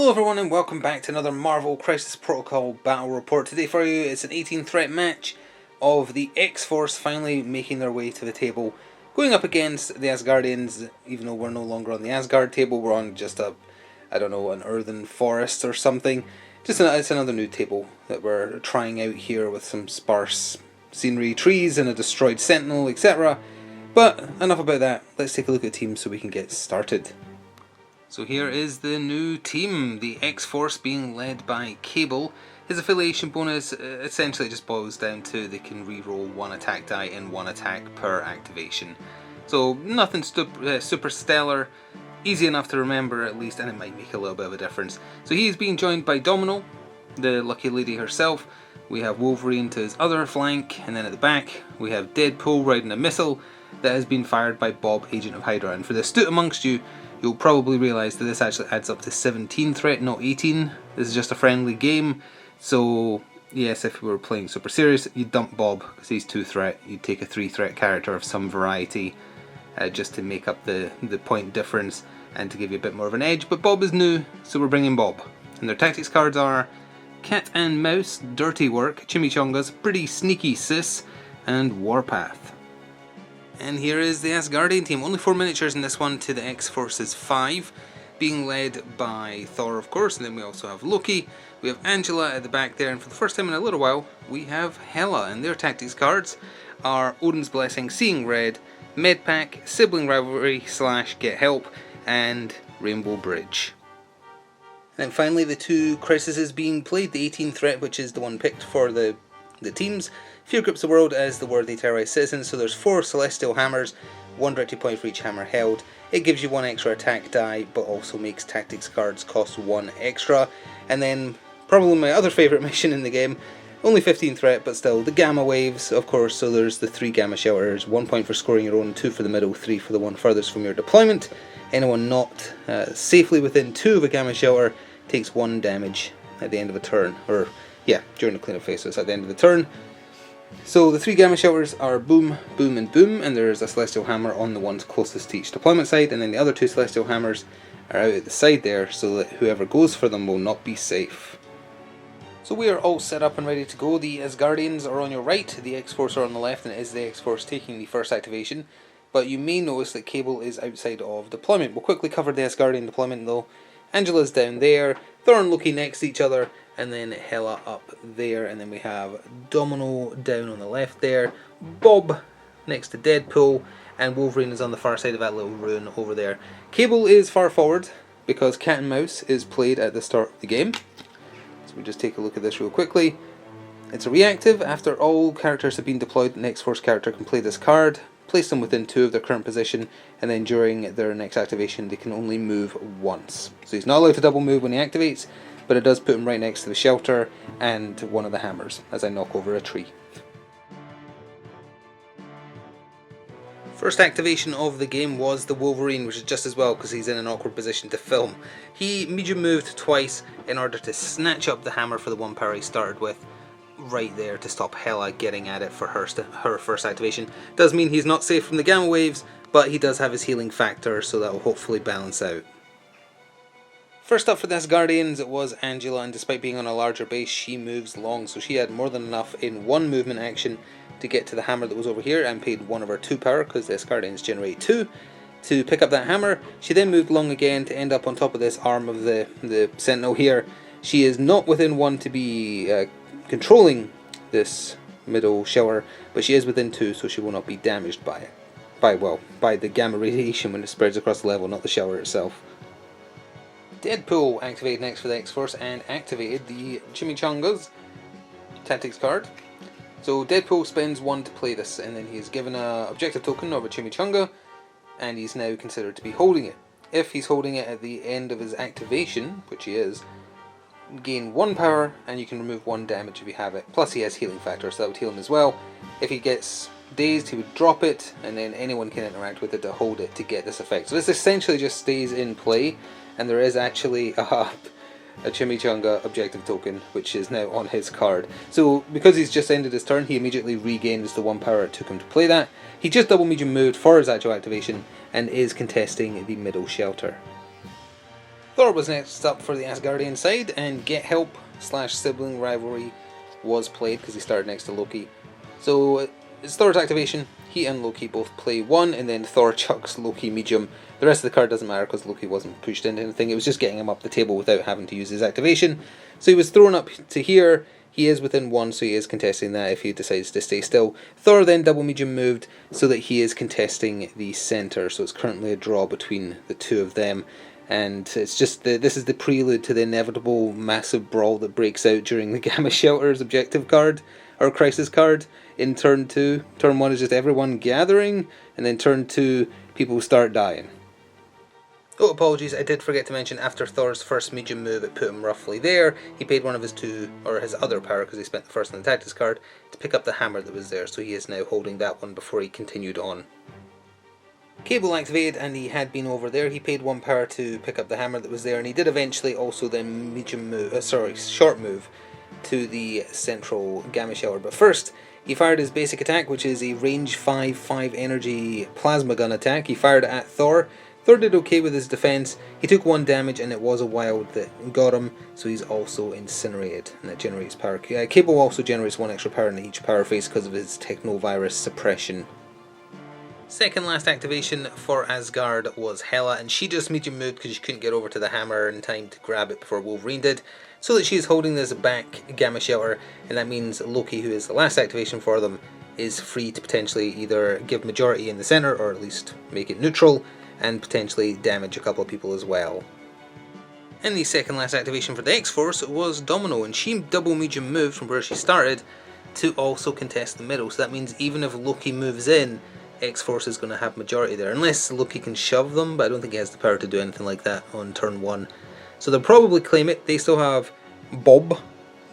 Hello everyone and welcome back to another Marvel Crisis Protocol battle report. Today for you it's an 18 threat match of the X-Force finally making their way to the table, going up against the Asgardians. Even though we're no longer on the Asgard table, we're on just an earthen forest or something. It's another new table that we're trying out here with some sparse scenery, trees and a destroyed sentinel, etc. But enough about that, let's take a look at the team so we can get started. So here is the new team, the X-Force being led by Cable. His affiliation bonus essentially just boils down to they can reroll one attack die and one attack per activation. So nothing super stellar, easy enough to remember at least, and it might make a little bit of a difference. So he is being joined by Domino, the lucky lady herself. We have Wolverine to his other flank, and then at the back we have Deadpool riding a missile that has been fired by Bob, Agent of Hydra. And for the astute amongst you, you'll probably realise that this actually adds up to 17 threat, not 18. This is just a friendly game, so yes, if we were playing super serious, you'd dump Bob because he's 2 threat. You'd take a 3 threat character of some variety just to make up the point difference and to give you a bit more of an edge. But Bob is new, so we're bringing Bob. And their tactics cards are Cat and Mouse, Dirty Work, Chimichangas, Pretty Sneaky Sis, and Warpath. And here is the Asgardian team. Only 4 miniatures in this one to the X-Force's 5, being led by Thor, of course, and then we also have Loki. We have Angela at the back there, and for the first time in a little while, we have Hela, and their tactics cards are Odin's Blessing, Seeing Red, Medpack, Sibling Rivalry / Get Help, and Rainbow Bridge. And then finally the 2 Crises being played, the 18 threat, which is the one picked for the teams. Fear grips the world as the worthy terrorized citizens, so there's 4 celestial hammers, 1 directed point for each hammer held. It gives you 1 extra attack die, but also makes tactics cards cost 1 extra. And then, probably my other favourite mission in the game, only 15 threat, but still, the gamma waves, of course, so there's the 3 gamma shelters, 1 point for scoring your own, 2 for the middle, 3 for the one furthest from your deployment. Anyone not safely within 2 of a gamma shelter takes 1 damage at the end of a turn, or yeah, during the cleanup phase, so it's at the end of the turn. So the 3 gamma shelters are Boom, Boom and Boom, and there's a celestial hammer on the ones closest to each deployment side, and then the other 2 celestial hammers are out at the side there, so that whoever goes for them will not be safe. So we are all set up and ready to go. The Asgardians are on your right, the X-Force are on the left, and it is the X-Force taking the first activation. But you may notice that Cable is outside of deployment. We'll quickly cover the Asgardian deployment though. Angela's down there, Thor and Loki next to each other, and then Hela up there, and then we have Domino down on the left there, Bob next to Deadpool, and Wolverine is on the far side of that little ruin over there. Cable is far forward because Cat and Mouse is played at the start of the game. So we just take a look at this real quickly. It's a reactive. After all characters have been deployed, the next Force character can play this card, place them within 2 of their current position, and then during their next activation they can only move once. So he's not allowed to double move when he activates, but it does put him right next to the shelter and one of the hammers as I knock over a tree. First activation of the game was the Wolverine, which is just as well because he's in an awkward position to film. He medium moved twice in order to snatch up the hammer for the 1 power he started with, right there to stop Hela getting at it for her first activation. Does mean he's not safe from the gamma waves, but he does have his healing factor, so that will hopefully balance out. First up for the Asgardians it was Angela, and despite being on a larger base, she moves long, so she had more than enough in 1 movement action to get to the hammer that was over here and paid 1 of her 2 power, because the Asgardians generate 2, to pick up that hammer. She then moved long again to end up on top of this arm of the sentinel here. She is not within 1 to be controlling this middle shelter, but she is within 2, so she will not be damaged by it. By the gamma radiation when it spreads across the level, not the shelter itself. Deadpool activated next for the X-Force and activated the Chimichangas tactics card. So Deadpool spends 1 to play this, and then he is given an objective token of a Chimichanga, and he's now considered to be holding it. If he's holding it at the end of his activation, which he is, gain 1 power, and you can remove 1 damage if you have it. Plus he has healing factor, so that would heal him as well. If he gets dazed, he would drop it, and then anyone can interact with it to hold it to get this effect. So this essentially just stays in play, and there is actually a Chimichanga objective token, which is now on his card. So because he's just ended his turn, he immediately regains the 1 power it took him to play that. He just double medium moved for his actual activation, and is contesting the middle shelter. Thor was next up for the Asgardian side, and Get Help / sibling rivalry was played because he started next to Loki. So it's Thor's activation. He and Loki both play one, and then Thor chucks Loki medium. The rest of the card doesn't matter because Loki wasn't pushed into anything. It was just getting him up the table without having to use his activation. So he was thrown up to here. He is within one, so he is contesting that if he decides to stay still. Thor then double medium moved so that he is contesting the centre. So it's currently a draw between the two of them. And it's just this is the prelude to the inevitable massive brawl that breaks out during the Gamma Shelter's objective card, or crisis card, in turn 2. Turn 1 is just everyone gathering, and then turn 2, people start dying. Oh, apologies, I did forget to mention after Thor's first medium move, it put him roughly there. He paid one of his his other power, because he spent the first on the tactics card, to pick up the hammer that was there, so he is now holding that one before he continued on. Cable activated, and he had been over there. He paid 1 power to pick up the hammer that was there, and he did eventually also then short move to the central Gamma Shelter. But first, he fired his basic attack, which is a range 5 energy plasma gun attack. He fired it at Thor. Thor did okay with his defense. He took 1 damage, and it was a wild that got him, so he's also incinerated, and that generates power. Cable also generates 1 extra power in each power phase because of his Technovirus suppression. Second last activation for Asgard was Hela, and she just medium moved because she couldn't get over to the hammer in time to grab it before Wolverine did, so that she is holding this back Gamma Shelter, and that means Loki, who is the last activation for them, is free to potentially either give majority in the centre, or at least make it neutral, and potentially damage a couple of people as well. And the second last activation for the X-Force was Domino, and she double medium moved from where she started to also contest the middle, so that means even if Loki moves in, X-Force is going to have majority there, unless Loki can shove them, but I don't think he has the power to do anything like that on turn 1. So they'll probably claim it. They still have Bob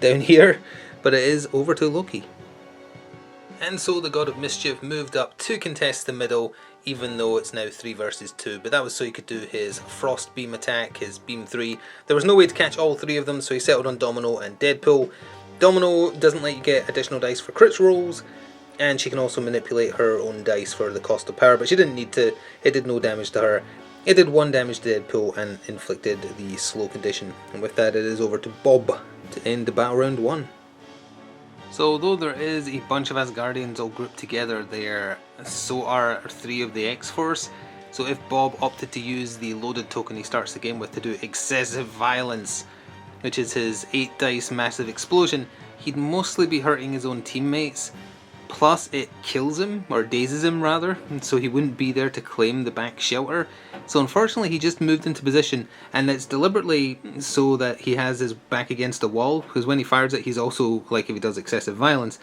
down here, but it is over to Loki. And so the God of Mischief moved up to contest the middle, even though it's now 3 versus 2, but that was so he could do his Frost Beam attack, his Beam 3. There was no way to catch all 3 of them, so he settled on Domino and Deadpool. Domino doesn't let you get additional dice for crits rolls, and she can also manipulate her own dice for the cost of power, but she didn't need to. It did no damage to her. It did 1 damage to Deadpool and inflicted the slow condition. And with that, it is over to Bob to end the battle round 1. So though there is a bunch of Asgardians all grouped together there, so are 3 of the X-Force. So if Bob opted to use the loaded token he starts the game with to do Excessive Violence, which is his 8 dice massive explosion, he'd mostly be hurting his own teammates. Plus it kills him, or dazes him rather, and so he wouldn't be there to claim the back shelter. So unfortunately he just moved into position, and it's deliberately so that he has his back against the wall, because when he fires it he's also, like if he does excessive violence,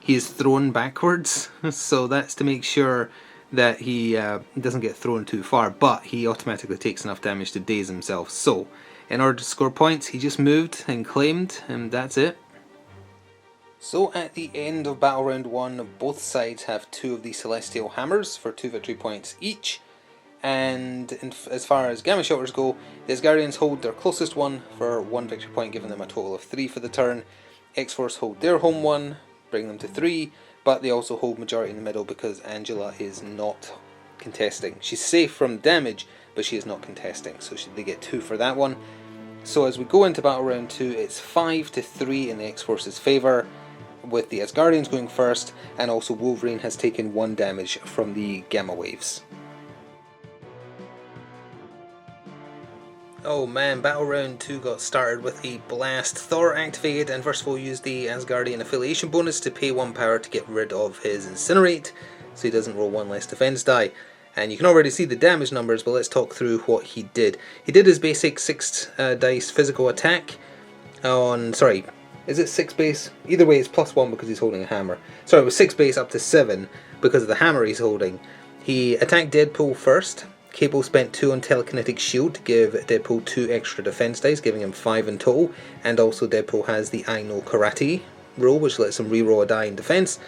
he is thrown backwards. So that's to make sure that he doesn't get thrown too far, but he automatically takes enough damage to daze himself. So in order to score points, he just moved and claimed, and that's it. So at the end of Battle Round 1, both sides have 2 of the Celestial Hammers for 2 victory points each. And as far as Gamma Shelters go, the Asgardians hold their closest one for 1 victory point, giving them a total of 3 for the turn. X-Force hold their home one, bringing them to 3, but they also hold majority in the middle because Angela is not contesting. She's safe from damage, but she is not contesting, so they get 2 for that one. So as we go into Battle Round 2, it's 5-3 in the X-Force's favour, with the Asgardians going first, and also Wolverine has taken 1 damage from the Gamma Waves. Oh man, Battle Round 2 got started with a blast. Thor activated, and first of all used the Asgardian affiliation bonus to pay 1 power to get rid of his Incinerate, so he doesn't roll 1 less defense die. And you can already see the damage numbers, but let's talk through what he did. He did his basic 6 dice physical attack on, is it 6 base? Either way, it's +1 because he's holding a hammer. Sorry, it was 6 base up to 7 because of the hammer he's holding. He attacked Deadpool first. Cable spent 2 on Telekinetic Shield to give Deadpool 2 extra defense dice, giving him 5 in total. And also Deadpool has the I Know Karate roll, which lets him reroll a die in defense.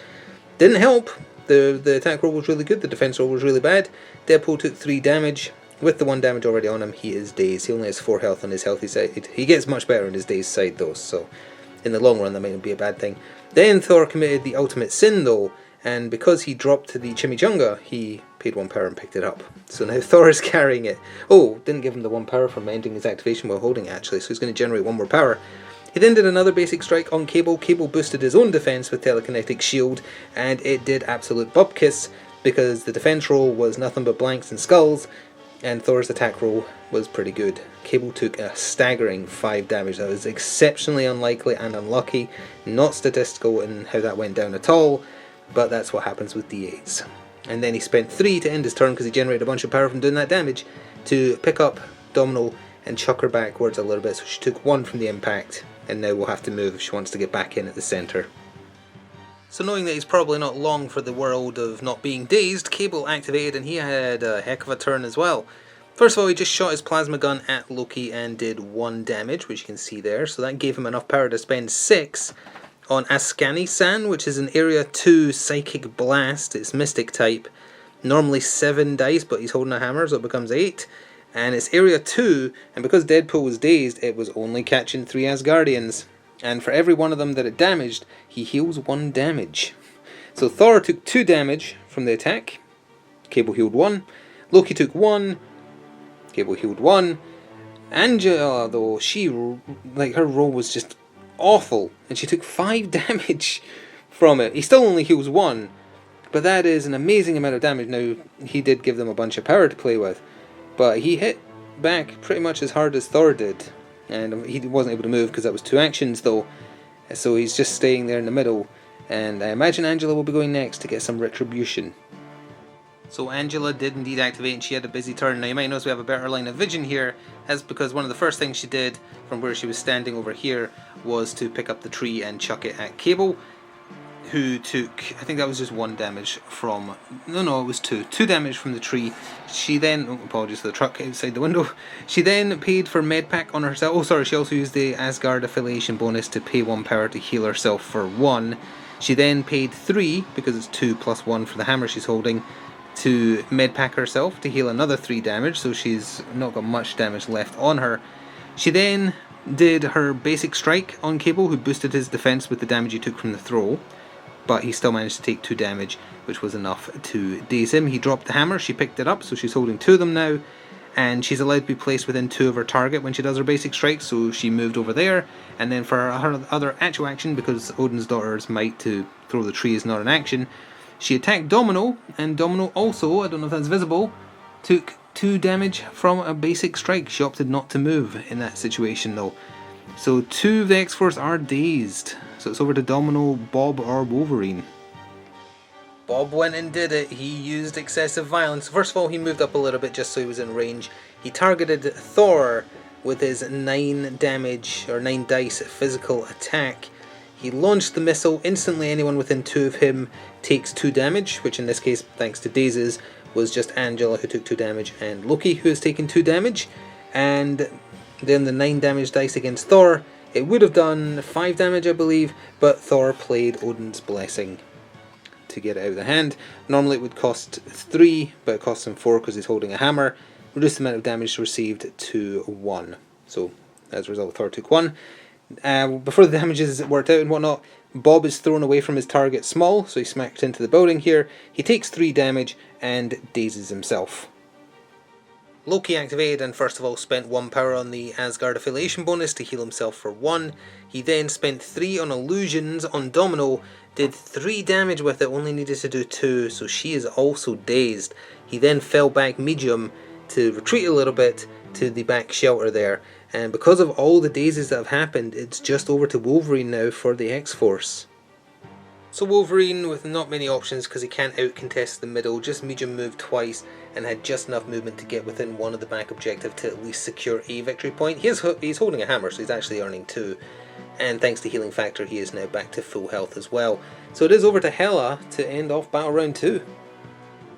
Didn't help. The attack roll was really good, the defense roll was really bad. Deadpool took 3 damage. With the 1 damage already on him, he is dazed. He only has 4 health on his healthy side. He gets much better on his dazed side though, so in the long run that might not be a bad thing. Then Thor committed the ultimate sin though, and because he dropped the Chimichanga, he paid 1 power and picked it up. So now Thor is carrying it. Oh, didn't give him the 1 power from ending his activation while holding it actually, so he's going to generate 1 more power. He then did another basic strike on Cable. Cable boosted his own defense with Telekinetic Shield, and it did absolute bupkis, because the defense roll was nothing but blanks and skulls, and Thor's attack roll was pretty good. Cable took a staggering 5 damage. That was exceptionally unlikely and unlucky, not statistical in how that went down at all, but that's what happens with D8s. And then he spent 3 to end his turn, because he generated a bunch of power from doing that damage, to pick up Domino and chuck her backwards a little bit, so she took 1 from the impact, and now will have to move if she wants to get back in at the centre. So knowing that he's probably not long for the world of not being dazed, Cable activated, and he had a heck of a turn as well. First of all, he just shot his plasma gun at Loki and did 1 damage, which you can see there, so that gave him enough power to spend 6 on Ascani-san, which is an Area 2 Psychic Blast. It's Mystic type, normally 7 dice, but he's holding a hammer, so it becomes 8. And it's Area 2, and because Deadpool was dazed, it was only catching 3 Asgardians. And for every one of them that it damaged, he heals 1 damage. So Thor took 2 damage from the attack, Cable healed 1. Loki took 1, Cable healed 1. Angela, though, her roll was just awful, and she took 5 damage from it. He still only heals 1, but that is an amazing amount of damage. Now, he did give them a bunch of power to play with, but he hit back pretty much as hard as Thor did, and he wasn't able to move because that was 2 actions though, so he's just staying there in the middle, and I imagine Angela will be going next to get some retribution. So Angela did indeed activate, and she had a busy turn. Now you might notice we have a better line of vision here. That's because one of the first things she did from where she was standing over here was to pick up the tree and chuck it at Cable, who took, I think that was just 1 damage from, no, it was 2 damage from the tree. She then, apologies for the truck outside the window, she then paid for medpack on herself. Oh sorry, she also used the Asgard affiliation bonus to pay 1 power to heal herself for 1. She then paid 3, because it's 2 plus 1 for the hammer she's holding, to medpack herself to heal another 3 damage, so she's not got much damage left on her. She then did her basic strike on Cable, who boosted his defense with the damage he took from the throw, but he still managed to take 2 damage, which was enough to daze him. He dropped the hammer, she picked it up, so she's holding 2 of them now, and she's allowed to be placed within 2 of her target when she does her basic strike, so she moved over there. And then for her other actual action, because Odin's daughter's might to throw the tree is not an action, she attacked Domino, and Domino also, I don't know if that's visible, took 2 damage from a basic strike. She opted not to move in that situation though. So 2 of the X-Force are dazed. So it's over to Domino, Bob, or Wolverine. Bob went and did it. He used excessive violence. First of all, he moved up a little bit just so he was in range. He targeted Thor with his 9 damage, or 9 dice physical attack. He launched the missile. Instantly anyone within 2 of him takes 2 damage, which in this case, thanks to dazes, was just Angela who took 2 damage, and Loki who has taken 2 damage. And then the 9 damage dice against Thor, it would have done 5 damage I believe, but Thor played Odin's Blessing to get it out of the hand. Normally it would cost 3, but it costs him 4 because he's holding a hammer. Reduced the amount of damage received to 1. So as a result, Thor took 1. Before the damages worked out and whatnot, Bob is thrown away from his target small, so he smacked into the building here. He takes 3 damage and dazes himself. Loki activated and first of all spent 1 power on the Asgard affiliation bonus to heal himself for 1. He then spent 3 on illusions on Domino, did 3 damage with it, only needed to do 2, so she is also dazed. He then fell back medium to retreat a little bit to the back shelter there, and because of all the dazes that have happened, it's just over to Wolverine now for the X-Force. So Wolverine, with not many options because he can't out-contest the middle, just medium moved twice and had just enough movement to get within 1 of the back objective to at least secure a victory point. He's holding a hammer, so he's actually earning 2. And thanks to healing factor, he is now back to full health as well. So it is over to Hela to end off battle round 2.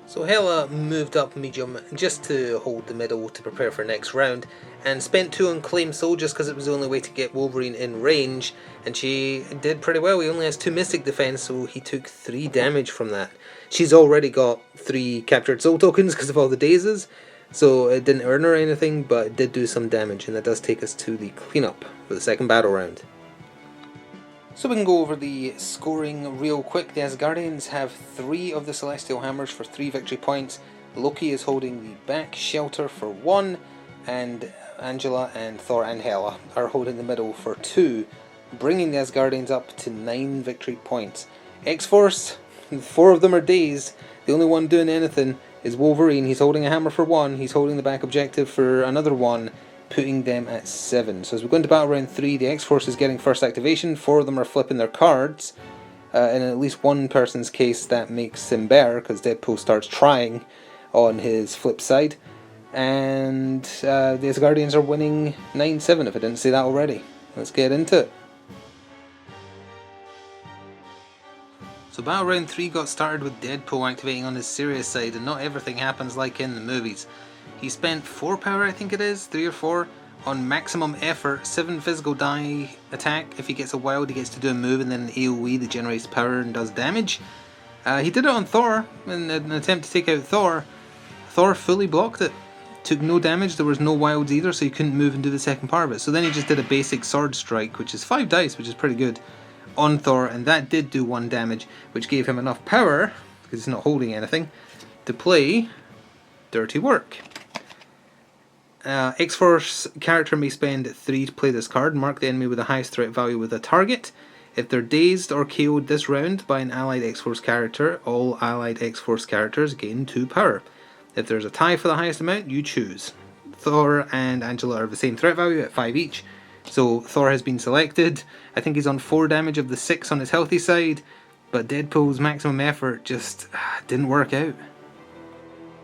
So Hela moved up medium just to hold the middle to prepare for next round, and spent 2 on Claim Soul just because it was the only way to get Wolverine in range, and she did pretty well. He only has 2 Mystic Defense, so he took 3 damage from that. She's already got 3 Captured Soul tokens because of all the dazes, so it didn't earn her anything, but it did do some damage, and that does take us to the cleanup for the second battle round. So we can go over the scoring real quick. The Asgardians have 3 of the Celestial Hammers for 3 victory points. Loki is holding the back shelter for 1, and Angela and Thor and Hela are holding the middle for 2, bringing the Asgardians up to 9 victory points. X-Force, 4 of them are dazed. The only one doing anything is Wolverine. He's holding a hammer for 1, he's holding the back objective for another 1, putting them at 7. So as we go into battle round 3, the X-Force is getting first activation. 4 of them are flipping their cards. In at least one person's case, that makes him better, because Deadpool starts trying on his flip side. And the Asgardians are winning 9-7, if I didn't say that already. Let's get into it. So battle round 3 got started with Deadpool activating on his serious side, and not everything happens like in the movies. He spent 4 power, I think it is, 3 or 4, on maximum effort, 7 physical die attack. If he gets a wild, he gets to do a move and then an AoE that generates power and does damage. He did it on Thor in an attempt to take out Thor. Thor fully blocked it. Took no damage, there was no wilds either, so he couldn't move and do the second part of it. So then he just did a basic sword strike, which is 5 dice, which is pretty good, on Thor, and that did do 1 damage, which gave him enough power, because he's not holding anything, to play dirty work. X-Force character may spend 3 to play this card. Mark the enemy with the highest threat value with a target. If they're dazed or KO'd this round by an allied X-Force character, all allied X-Force characters gain 2 power. If there's a tie for the highest amount, you choose. Thor and Angela are the same threat value at 5 each. So Thor has been selected. I think he's on 4 damage of the 6 on his healthy side, but Deadpool's maximum effort just didn't work out.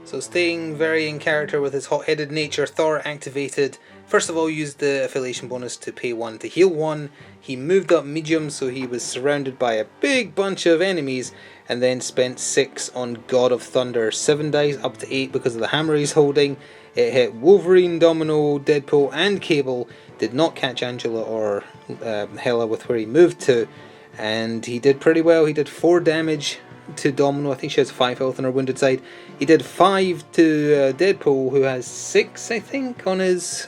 So staying very in character with his hot-headed nature, Thor activated, first of all used the affiliation bonus to pay 1 to heal 1, he moved up medium so he was surrounded by a big bunch of enemies, and then spent 6 on God of Thunder, 7 dice up to 8 because of the hammer he's holding. It hit Wolverine, Domino, Deadpool and Cable, did not catch Angela or Hela with where he moved to, and he did pretty well. He did 4 damage to Domino, I think she has 5 health on her wounded side. He did 5 to Deadpool, who has 6 I think on his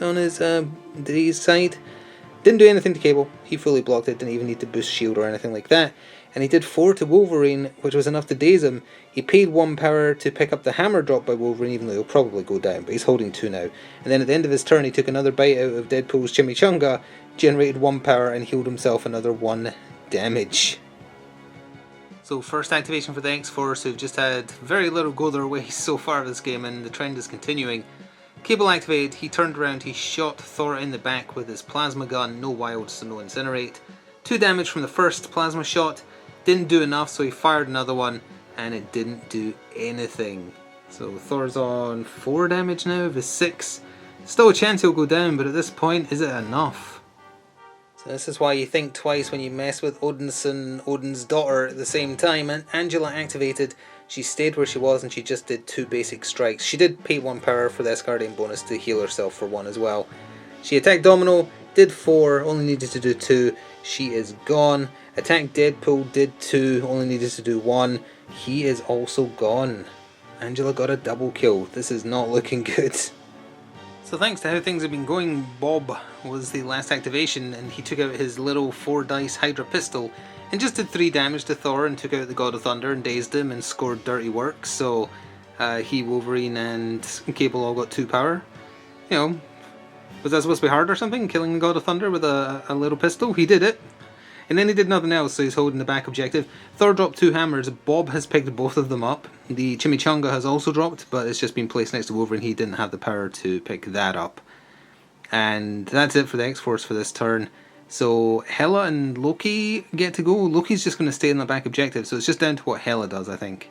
dazed side. Didn't do anything to Cable, he fully blocked it, didn't even need to boost shield or anything like that. And he did 4 to Wolverine, which was enough to daze him. He paid 1 power to pick up the hammer drop by Wolverine, even though he'll probably go down, but he's holding 2 now. And then at the end of his turn he took another bite out of Deadpool's chimichanga, generated 1 power and healed himself another 1 damage. So first activation for the X-Force, who've just had very little go their way so far this game, and the trend is continuing. Cable activated, he turned around, he shot Thor in the back with his plasma gun, no wild so no incinerate. 2 damage from the first plasma shot, didn't do enough so he fired another one and it didn't do anything. So Thor's on 4 damage now of his 6. Still a chance he'll go down, but at this point, is it enough? So this is why you think twice when you mess with Odin's daughter at the same time. And Angela activated, she stayed where she was and she just did 2 basic strikes. She did pay 1 power for the Asgardian bonus to heal herself for 1 as well. She attacked Domino, did 4, only needed to do 2, she is gone. Attacked Deadpool, did 2, only needed to do 1, he is also gone. Angela got a double kill, this is not looking good. So thanks to how things have been going, Bob was the last activation and he took out his little 4 dice Hydra pistol and just did 3 damage to Thor and took out the God of Thunder and dazed him and scored dirty work. So he, Wolverine and Cable all got 2 power. You know, was that supposed to be hard or something, killing the God of Thunder with a little pistol? He did it. And then he did nothing else, so he's holding the back objective. Thor dropped 2 hammers, Bob has picked both of them up. The chimichanga has also dropped, but it's just been placed next to Wolverine, he didn't have the power to pick that up. And that's it for the X-Force for this turn. So Hela and Loki get to go. Loki's just going to stay in the back objective, so it's just down to what Hela does, I think.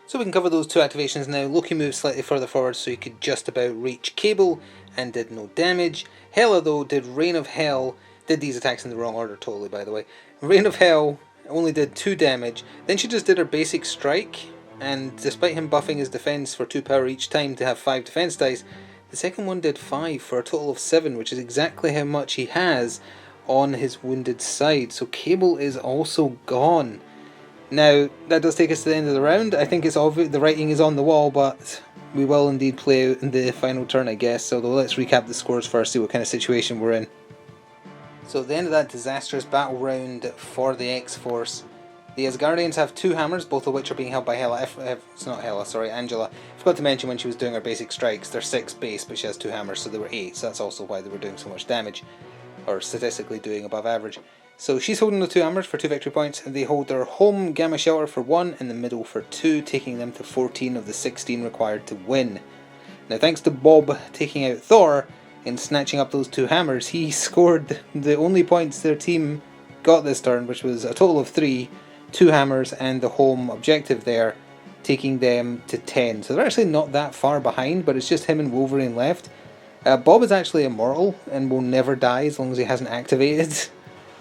So we can cover those 2 activations now. Loki moved slightly further forward so he could just about reach Cable and did no damage. Hela though did Reign of Hell. Did these attacks in the wrong order totally, by the way. Reign of Hell only did 2 damage. Then she just did her basic strike, and despite him buffing his defense for 2 power each time to have 5 defense dice, the second one did 5 for a total of 7, which is exactly how much he has on his wounded side. So Cable is also gone. Now, that does take us to the end of the round. I think it's obvious the writing is on the wall, but we will indeed play out in the final turn, I guess. Although let's recap the scores first, see what kind of situation we're in. So at the end of that disastrous battle round for the X-Force, the Asgardians have 2 hammers, both of which are being held by Hela. It's not Hela, sorry, Angela. I forgot to mention when she was doing her basic strikes, they're 6 base, but she has 2 hammers, so they were 8, so that's also why they were doing so much damage, or statistically doing above average. So she's holding the 2 hammers for 2 victory points, and they hold their home Gamma Shelter for 1, and the middle for 2, taking them to 14 of the 16 required to win. Now thanks to Bob taking out Thor, in snatching up those 2 hammers, he scored the only points their team got this turn, which was a total of 3, 2 hammers and the home objective there, taking them to 10. So they're actually not that far behind, but it's just him and Wolverine left. Bob is actually immortal and will never die as long as he hasn't activated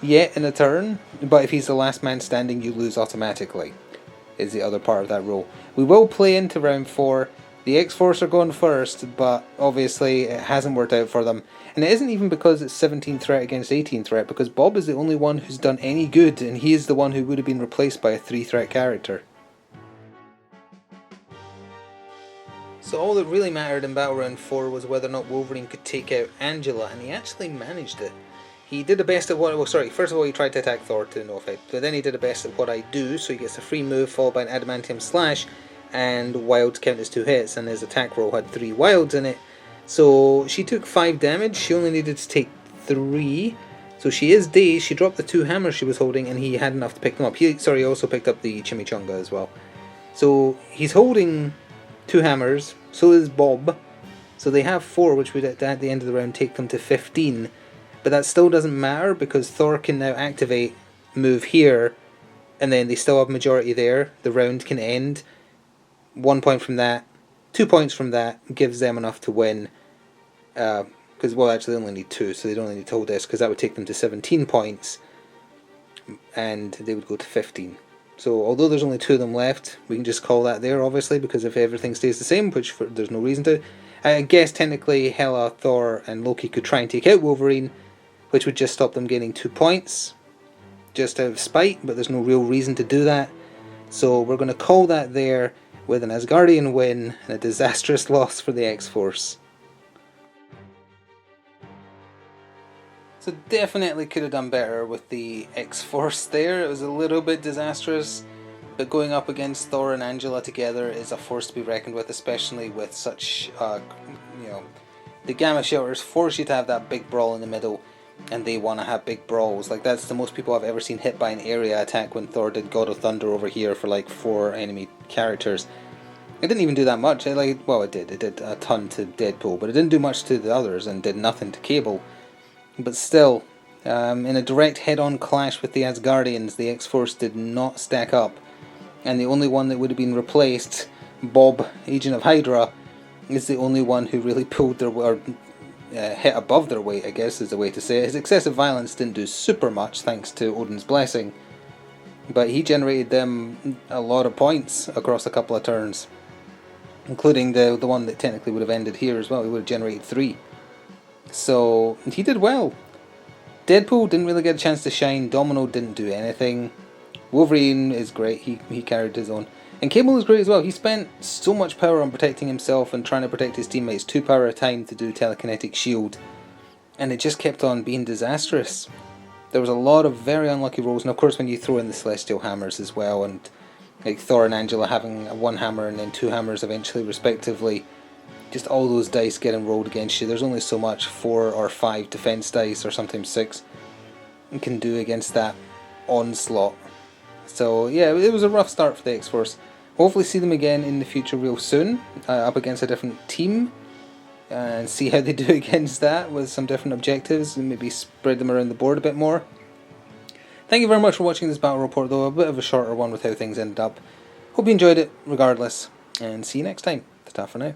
yet in a turn, but if he's the last man standing, you lose automatically, is the other part of that rule. We will play into round 4. The X-Force are going first, but obviously it hasn't worked out for them. And it isn't even because it's 17 threat against 18 threat, because Bob is the only one who's done any good, and he is the one who would have been replaced by a 3 threat character. So all that really mattered in Battle Round 4 was whether or not Wolverine could take out Angela, and he actually managed it. He did the best at what... Well, sorry, first of all he tried to attack Thor to no effect, but then he did the best at what I do, so he gets a free move followed by an Adamantium Slash, and wilds count as 2 hits, and his attack roll had 3 wilds in it. So she took 5 damage, she only needed to take 3, so she is dazed. She dropped the 2 hammers she was holding, and he had enough to pick them up. He also picked up the Chimichanga as well. So he's holding 2 hammers, so is Bob. So they have 4, which would at the end of the round take them to 15. But that still doesn't matter, because Thor can now activate, move here, and then they still have majority there. The round can end. 1 point from that, 2 points from that gives them enough to win. Because, well, actually they only need 2, so they don't need to hold this, because that would take them to 17 points. And they would go to 15. So, although there's only 2 of them left, we can just call that there, obviously, because if everything stays the same, which there's no reason to. I guess, technically, Hela, Thor, and Loki could try and take out Wolverine, which would just stop them gaining 2 points, just out of spite, but there's no real reason to do that. So, we're going to call that there, with an Asgardian win and a disastrous loss for the X-Force. So definitely could have done better with the X-Force there. It was a little bit disastrous, but going up against Thor and Angela together is a force to be reckoned with, especially with such, the Gamma Shelters force you to have that big brawl in the middle, and they want to have big brawls. Like, that's the most people I've ever seen hit by an area attack when Thor did God of Thunder over here for like 4 enemy characters. It didn't even do that much. It did. It did a ton to Deadpool, but it didn't do much to the others and did nothing to Cable. But still, in a direct head-on clash with the Asgardians, the X-Force did not stack up. And the only one that would have been replaced, Bob, Agent of Hydra, is the only one who really pulled their... hit above their weight, I guess is the way to say it. His excessive violence didn't do super much thanks to Odin's blessing, but he generated them a lot of points across a couple of turns, including the one that technically would have ended here as well. He would have generated 3. So he did well. Deadpool didn't really get a chance to shine. Domino didn't do anything. Wolverine is great, he carried his own. And Cable is great as well. He spent so much power on protecting himself and trying to protect his teammates, 2 power at a time to do telekinetic shield, and it just kept on being disastrous. There was a lot of very unlucky rolls, and of course when you throw in the Celestial Hammers as well, and like Thor and Angela having 1 hammer and then 2 hammers eventually respectively, just all those dice getting rolled against you. There's only so much 4 or 5 defense dice, or sometimes 6, you can do against that onslaught. So yeah, it was a rough start for the X-Force. Hopefully see them again in the future real soon, up against a different team, and see how they do against that with some different objectives, and maybe spread them around the board a bit more. Thank you very much for watching this battle report, though, a bit of a shorter one with how things ended up. Hope you enjoyed it regardless, and see you next time. Ta-ta for now.